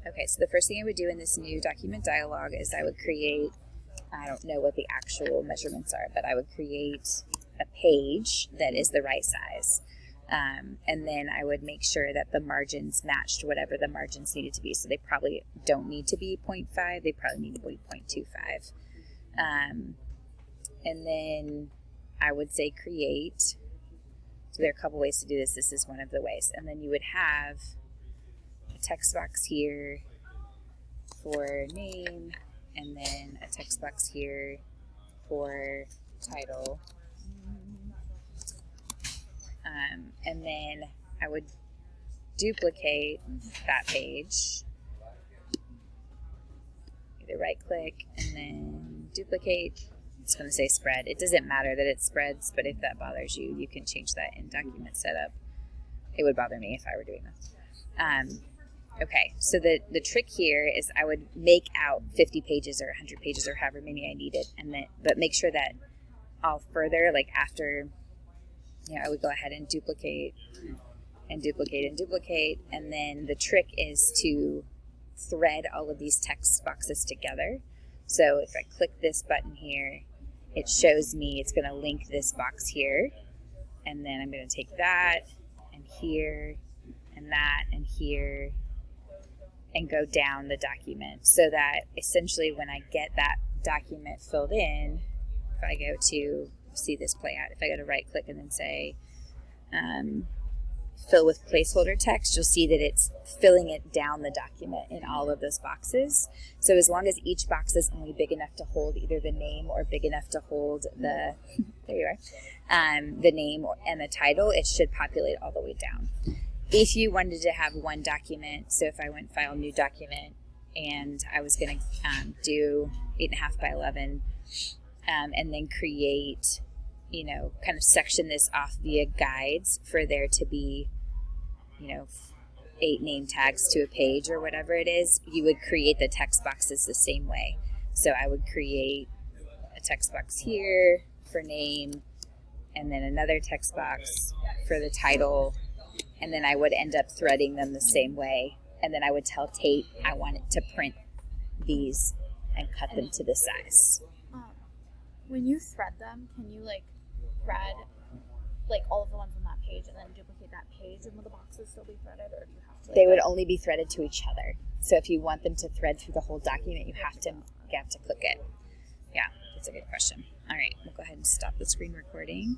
Okay, so the first thing I would do in this new document dialog is I would create, I don't know what the actual measurements are, but I would create a page that is the right size. And then I would make sure that the margins matched whatever the margins needed to be. So they probably don't need to be 0.5, they probably need to be 0.25. And then I would say create. So there are a couple ways to do this. This is one of the ways. And then you would have a text box here for name, and then a text box here for title. And then I would duplicate that page. Either right click and then duplicate. It's going to say spread. It doesn't matter that it spreads, but if that bothers you, you can change that in document setup. It would bother me if I were doing this. Okay, so the trick here is I would make out 50 pages or 100 pages or however many I needed, but make sure that I'll further, like after, I would go ahead and duplicate and duplicate and duplicate, and then the trick is to thread all of these text boxes together. So if I click this button here, it shows me it's going to link this box here, and then I'm going to take that and here and that and here and go down the document, so that essentially when I get that document filled in, if I go to see this play out, if I go to right click and then say fill with placeholder text, you'll see that it's filling it down the document in all of those boxes. So as long as each box is only big enough to hold either the name or big enough to hold the there you are, the name and the title, it should populate all the way down. If you wanted to have one document, so if I went file new document and I was going to do 8.5 by 11 and then create, kind of section this off via guides for there to be, 8 name tags to a page or whatever it is, you would create the text boxes the same way. So I would create a text box here for name, and then another text box for the title, and then I would end up threading them the same way. And then I would tell Tate I want it to print these and cut them to the size. When you thread them, can you thread all of the ones on that page and then duplicate that page, and will the boxes still be threaded, or do you have to? They would only be threaded to each other. So if you want them to thread through the whole document, you have to click it. Yeah, that's a good question. All right, we'll go ahead and stop the screen recording.